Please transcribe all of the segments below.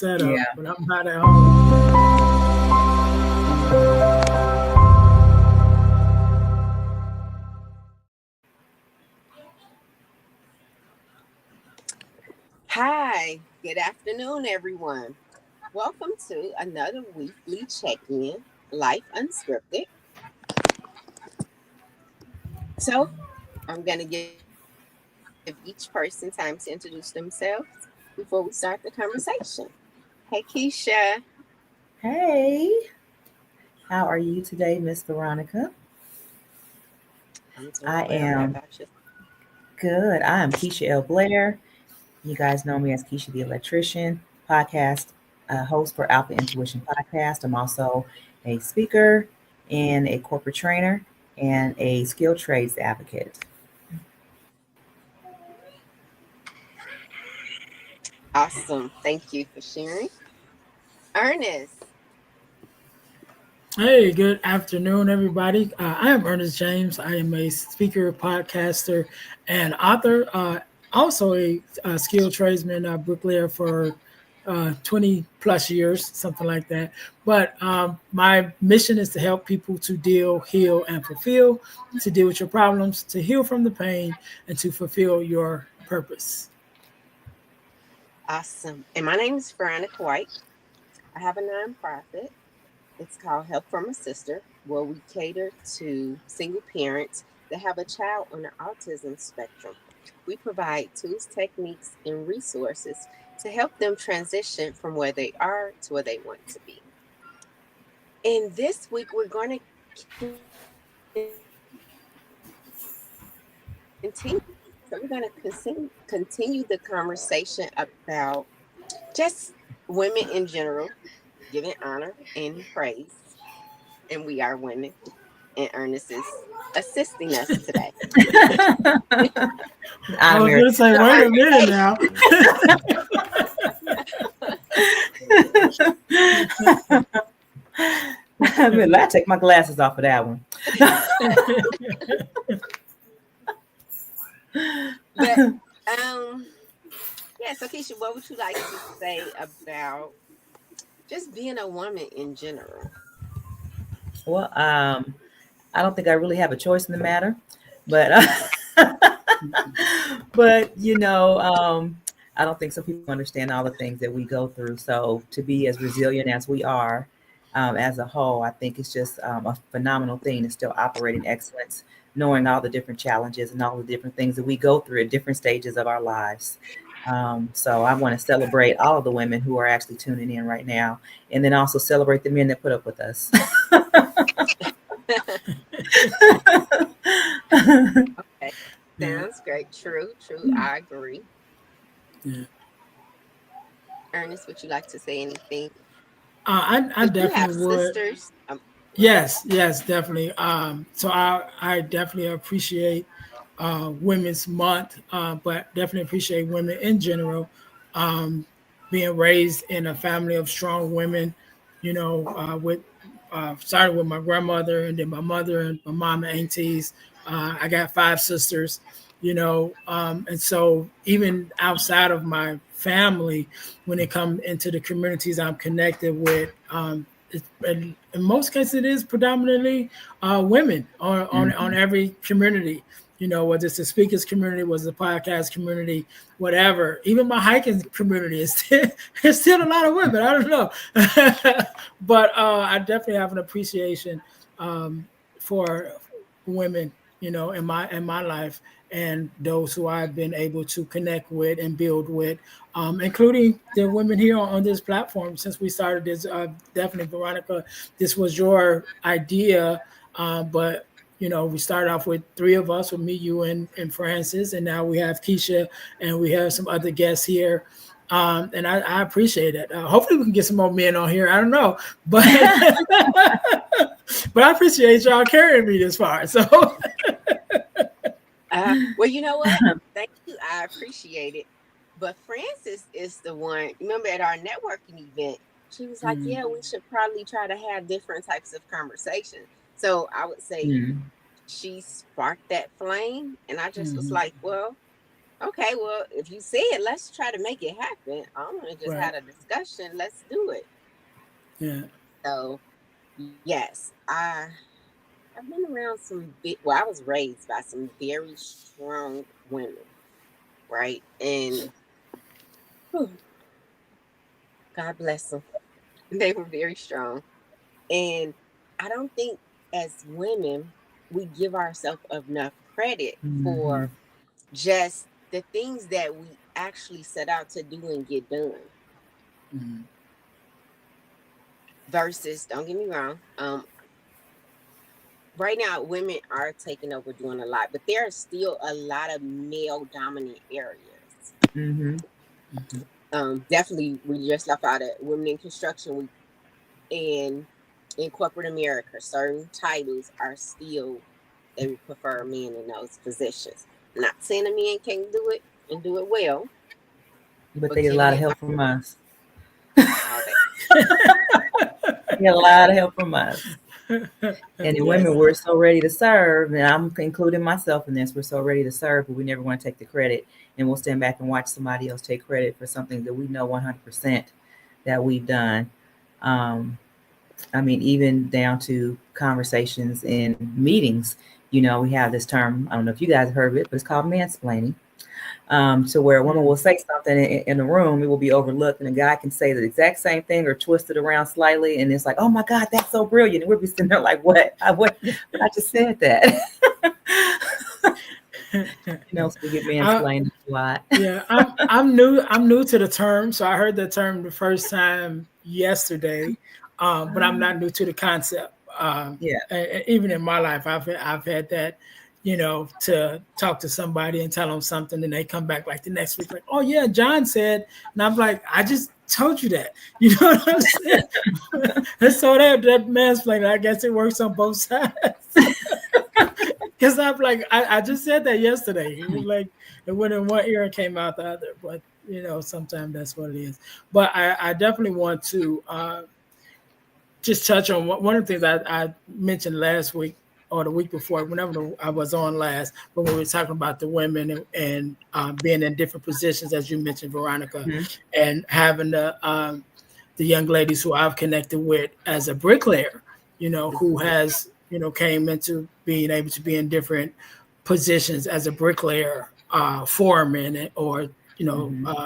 setup, Yeah. but I'm not at home. Hi, good afternoon, everyone. Welcome to another weekly check-in, Life Unscripted. So, I'm going to give each person time to introduce themselves before we start the conversation. Hey, Keisha. Hey, how are you today, Miss Veronica? I'm doing I well. How am about you? good. I am Keisha L. Blair. You guys know me as Keisha the Electrician, podcast host for Alpha Intuition Podcast. I'm also a speaker and a corporate trainer and a skilled trades advocate. Awesome. Thank you for sharing. Ernest. Hey, good afternoon, everybody. I am Ernest James. I am a speaker, podcaster, and author. Also a skilled tradesman, bricklayer for 20 plus years, something like that. But my mission is to help people to deal, heal, and fulfill, to deal with your problems, to heal from the pain, and to fulfill your purpose. Awesome. And my name is Veronica White. I have a nonprofit. It's called Help from a Sister, where we cater to single parents that have a child on the autism spectrum. We provide tools, techniques, and resources to help them transition from where they are to where they want to be. And this week, we're going to continue. So, we're going to continue the conversation about just women in general, giving honor and praise. And we are women. And Ernest is assisting us today. I was Honored. going to say, So wait a Ernest, minute now. I take my glasses off of that one. but yeah. So Keisha, what would you like to say about just being a woman in general? Well, I don't think I really have a choice in the matter, but but I don't think some people understand all the things that we go through. So to be as resilient as we are, as a whole, I think it's just a phenomenal thing to still operate in excellence, knowing all the different challenges and all the different things that we go through at different stages of our lives. So I want to celebrate all of the women who are actually tuning in right now, and then also celebrate the men that put up with us. Okay, Yeah, sounds great. True. I agree. yeah. Ernest, would you like to say anything? I But you have definitely would. sisters. Yes, definitely. So I definitely appreciate Women's Month, but definitely appreciate women in general. Um, Being raised in a family of strong women, with started with my grandmother and then my mother and my mom and aunties. I got five sisters, and so even outside of my family, when it comes into the communities I'm connected with, in most cases, it is predominantly women on Mhm. every community. Whether it's the speakers community, was the podcast community, whatever. Even my hiking community is still, there's still a lot of women. I don't know, but I definitely have an appreciation for women, in my life, and those who I've been able to connect with and build with, including the women here on this platform. Since we started this, definitely, Veronica, this was your idea, but we started off with three of us, with me, you, and Francis, and now we have Keisha, and we have some other guests here. And I appreciate it. Hopefully, we can get some more men on here. I don't know, but but I appreciate y'all carrying me this far. So Well, you know what? Thank you. I appreciate it. But Frances is the one. Remember at our networking event, she was like, mm, "Yeah, we should probably try to have different types of conversation." So I would say Mhm. she sparked that flame, and I just was mhm. like, "Well, Okay, well, if you say it, let's try to make it happen. I'm gonna just Right. have a discussion. Let's do it. Yeah. So, yes, I've been around well, I was raised by some very strong women, right? And whew, God bless them. They were very strong. And I don't think as women, we give ourselves enough credit Mm-hmm. for just the things that we actually set out to do and get done. Mhm. Versus, don't get me wrong, right now women are taking over doing a lot, but there are still a lot of male dominant areas. Mm-hmm. Definitely, we just left out of women in construction. In corporate America, certain titles are still, they would prefer men in those positions. I'm not saying a man can't do it and do it well, But but they get a give lot me of help from us. all that. They get a lot of help from us. And the Yes. women, we're so ready to serve, and I'm including myself in this. We're so ready to serve, but we never want to take the credit, and we'll stand back and watch somebody else take credit for something that we know 100% that we've done. Um, I mean, even down to conversations in meetings. We have this term. I don't know if you guys have heard of it, but it's called mansplaining. To where a woman will say something in the room, it will be overlooked, and a guy can say the exact same thing or twist it around slightly, and it's like, oh my God, that's so brilliant. And we'll be sitting there like, what? But I just said that. So we get mansplained a lot. Yeah, I'm new. I'm new to the term, so I heard the term the first time yesterday, but I'm not new to the concept. Yeah. Even in my life, I've had that, to talk to somebody and tell them something, and they come back like the next week, like, "Oh yeah, John said," and I'm like, "I just told you that." You know what I'm saying? And so that mansplaining, I guess it works on both sides. Because I'm like, I just said that yesterday. It was like it went in one ear and came out the other. But sometimes that's what it is. But I definitely want to just touch on one of the things I mentioned last week or the week before, whenever I was on last, when we were talking about the women and being in different positions, as you mentioned, Veronica, Mm-hmm. and having the young ladies who I've connected with as a bricklayer, who has, came into being able to be in different positions as a bricklayer, foreman, or,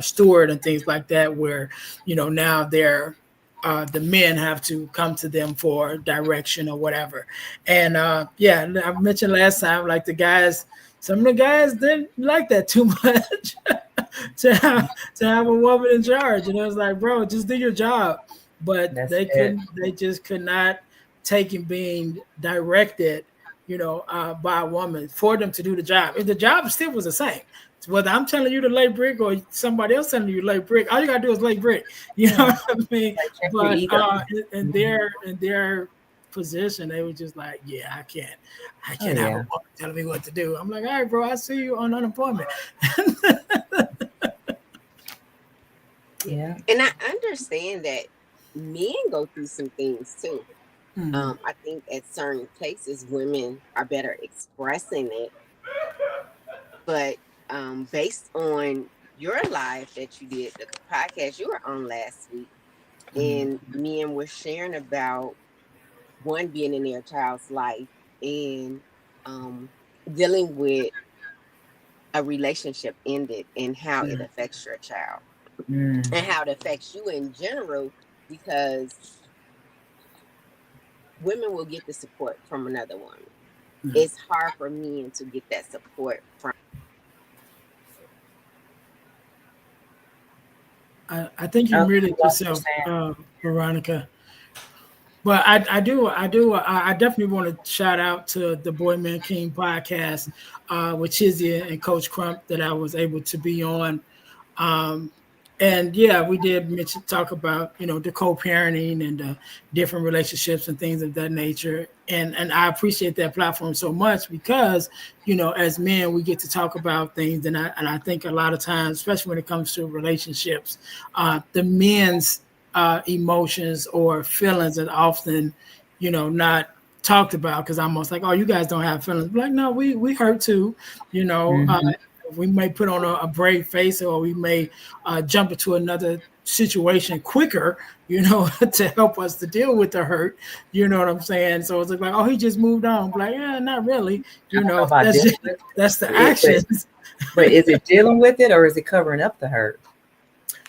steward and things like that, where, now the men have to come to them for direction or whatever. And yeah, I mentioned last time, like some of the guys didn't like that too much. to have a woman in charge, and it was like, bro, just do your job. But That's they it. couldn't. They just could not take and being directed, by a woman for them to do the job. If the job still was the same, whether I'm telling you to lay brick or somebody else telling you to lay brick, all you gotta do is lay brick. You know what I mean? Like, check your But ego. in Mhm. their position, they were just like, yeah, I Oh can't have a yeah. woman telling me what to do. I'm like, all right, bro, I see you on unemployment. Yeah. And I understand that men go through some things too. Mhm. I think at certain places women are better expressing it, but based on your live that you did, the podcast you were on last week, Mhm. and men were sharing about one being in their child's life and um, dealing with a relationship ended and how it affects your child Mm. and how it affects you in general, because women will get the support from another woman. Yeah. It's hard for men to get that support from. I think you Oh, muted lost what yourself, you're Veronica. But I definitely want to shout out to the Boy Man King podcast with Chizia and Coach Crump that I was able to be on. Um, and yeah, we did talk about the co-parenting and the different relationships and things of that nature. And I appreciate that platform so much because as men we get to talk about things, and I think a lot of times, especially when it comes to relationships, the men's emotions or feelings are often not talked about, because I'm almost like, oh, you guys don't have feelings. Like, no, we hurt too, you know. saying. we may put on a brave face, or we may jump into another situation quicker, to help us to deal with the hurt. You know what I'm saying? So it's like, oh, he just moved on. Like, yeah, not really. That's the actions. But is it dealing with it, or is it covering up the hurt?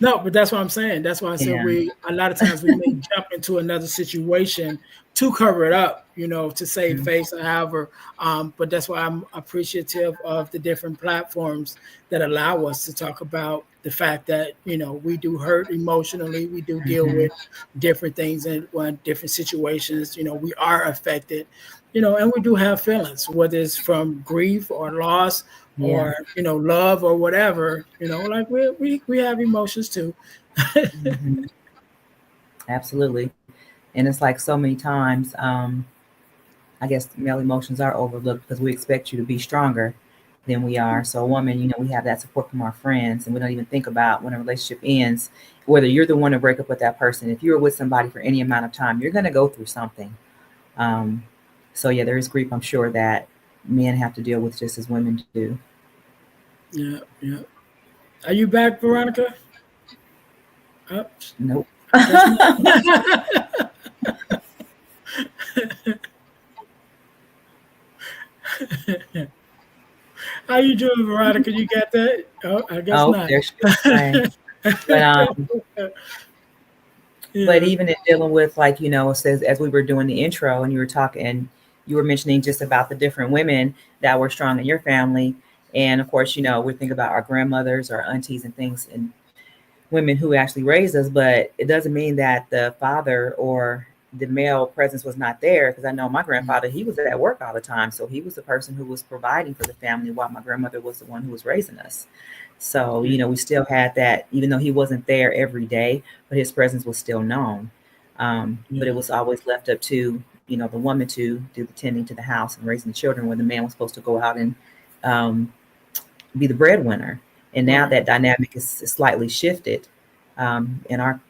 No, but that's what I'm saying. That's why I said a lot of times we may jump into another situation to cover it up, to save face or however. But that's why I'm appreciative of the different platforms that allow us to talk about the fact that, we do hurt emotionally. We do deal with different things and different situations. We are affected, and we do have feelings, whether it's from grief or loss or, love or whatever, like we have emotions too. Absolutely. And it's like so many times, I guess male emotions are overlooked because we expect you to be stronger than we are. So a woman, we have that support from our friends, and we don't even think about when a relationship ends, whether you're the one to break up with that person. If you're with somebody for any amount of time, you're going to go through something. So yeah, there is grief, I'm sure, that men have to deal with just as women do. Yeah. Are you back, Veronica? Nope. How you doing, Veronica? You got that? Oh, I guess not. There she is. But even in dealing with, like, it says, as we were doing the intro and you were talking and you were mentioning just about the different women that were strong in your family. And of course, we think about our grandmothers, our aunties and things, and women who actually raised us, but it doesn't mean that the father or the male presence was not there. Because I know my grandfather, he was at work all the time. So he was the person who was providing for the family while my grandmother was the one who was raising us. So, we still had that, even though he wasn't there every day, but his presence was still known. But it was always left up to, the woman to do the tending to the house and raising the children, when the man was supposed to go out and be the breadwinner. And now that dynamic is slightly shifted in our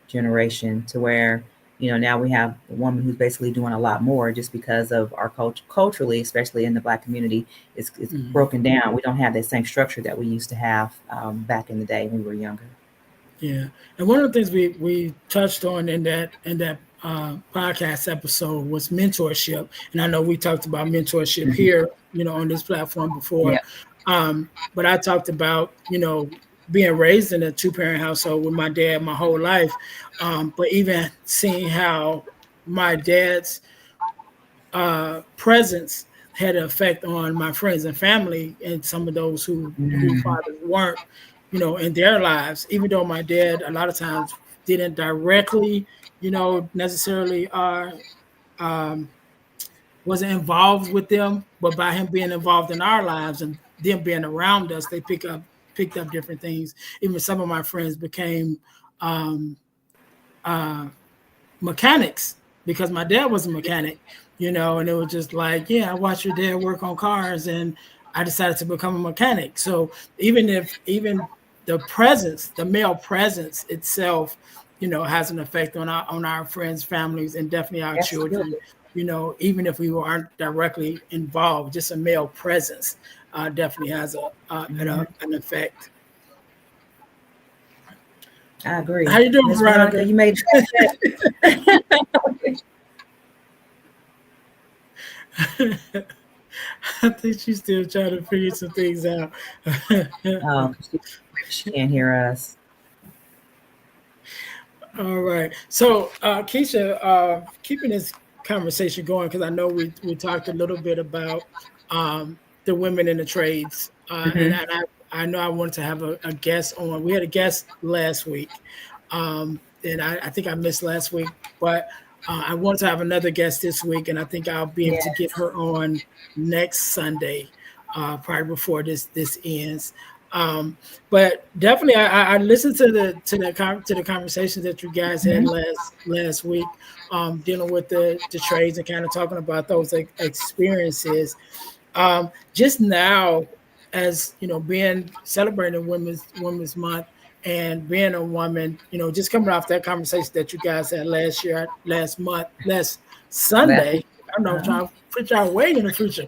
generation to where, now we have a woman who's basically doing a lot more just because of our culturally, especially in the Black community, it's broken down. We don't have that same structure that we used to have back in the day when we were younger. Yeah. And one of the things we touched on in that podcast episode was mentorship. And I know we talked about mentorship here, on this platform before. Yeah. But I talked about, being raised in a 2-parent household with my dad my whole life. But even seeing how my dad's presence had an effect on my friends and family and some of those who fathers weren't, in their lives, even though my dad a lot of times didn't directly, necessarily wasn't involved with them, but by him being involved in our lives and them being around us, they picked up different things. Even some of my friends became mechanics because my dad was a mechanic, and it was just like, I watched your dad work on cars and I decided to become a mechanic. So even the presence, the male presence itself, has an effect on our friends, families, and definitely our children. Even if we aren't directly involved, just a male presence definitely has an effect. I agree. How you doing, Veronica? You made I think she's still trying to figure some things out. She can't hear us. All right. So, Keisha, keeping this conversation going, because I know we talked a little bit about the women in the trades, and I know I wanted to have a guest on. We had a guest last week, and I think I missed last week, but I want to have another guest this week, and I think I'll be able to get her on next Sunday, probably before this ends. But definitely, I listened to the conversations that you guys had last week, dealing with the trades and kind of talking about those experiences. Just now, as being celebrating Women's Month and being a woman, just coming off that conversation that you guys had last Sunday. don't know, trying to put y'all way in the future.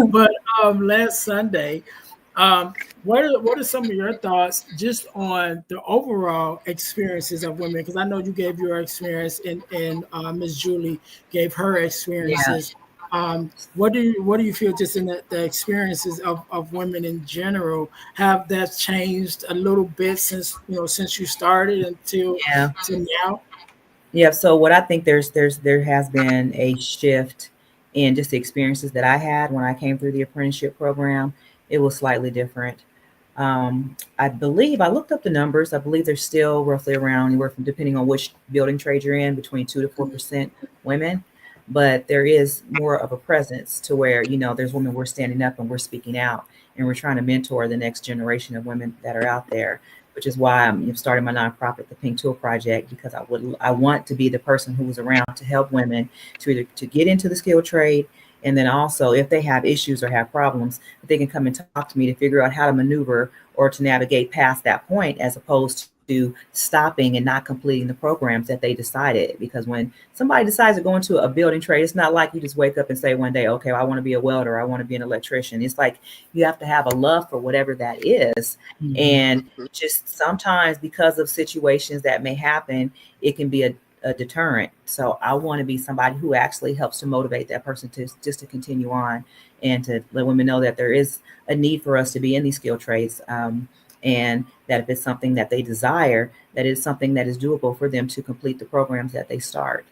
But last Sunday, what are some of your thoughts just on the overall experiences of women? Because I know you gave your experience, and Ms. Julie gave her experiences. What do you feel just in the experiences of women in general? Have that changed a little bit since you started until to now? Yeah. So what I think there has been a shift in just the experiences that I had when I came through the apprenticeship program. It was slightly different. I believe I looked up the numbers. I believe there's still roughly around anywhere from, depending on which building trade you're in, between 2 to 4% women. But there is more of a presence to where, there's women, we're standing up and we're speaking out, and we're trying to mentor the next generation of women that are out there, which is why I'm starting my nonprofit, the Pink Tool Project, because I want to be the person who was around to help women to get into the skilled trade. And then also, if they have issues or have problems, they can come and talk to me to figure out how to maneuver or to navigate past that point, as opposed to stopping and not completing the programs that they decided. Because when somebody decides to go into a building trade, it's not like you just wake up and say one day, okay, I want to be a welder, I want to be an electrician. It's like you have to have a love for whatever that is. Mm-hmm. And just sometimes, because of situations that may happen, it can be a deterrent. So I want to be somebody who actually helps to motivate that person to continue on, and to let women know that there is a need for us to be in these skilled trades, and that if it's something that they desire, that it's something that is doable for them to complete the programs that they start.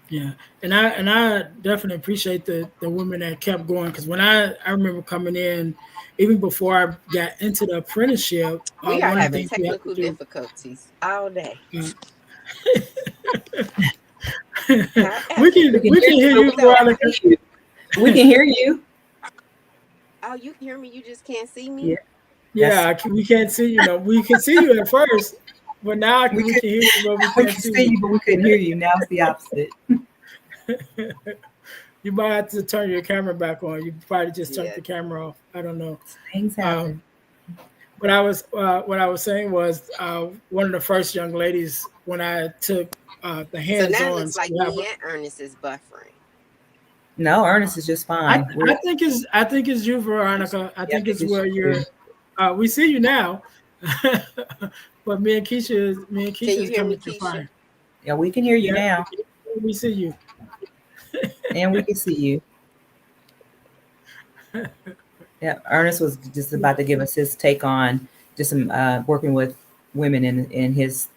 Yeah, and I definitely appreciate the women that kept going, because when I remember coming in, even before I got into the apprenticeship, we are having technical difficulties all day. We can hear you, Veronica. We can hear you. Oh, you can hear me? You just can't see me? Yeah, we can't see you. We can see you at first, but now we can hear you, but we can't see you. But we couldn't hear you. Now it's the opposite. You might have to turn your camera back on. You probably just turned the camera off. I don't know. Things happen. But what I was saying was, one of the first young ladies, when I took the hands-on. So now it looks like me and Ernest is buffering. No, Ernest is just fine. I think it's you, Veronica. I think it's where you're. We see you now, but me and Keisha is coming through fine. Yeah, we can hear you now. We see you, and we can see you. Yeah, Ernest was just about to give us his take on just some working with women in his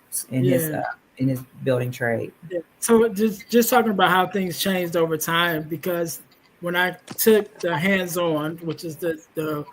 building trade. Yeah. So just talking about how things changed over time, because when I took the hands-on, which is the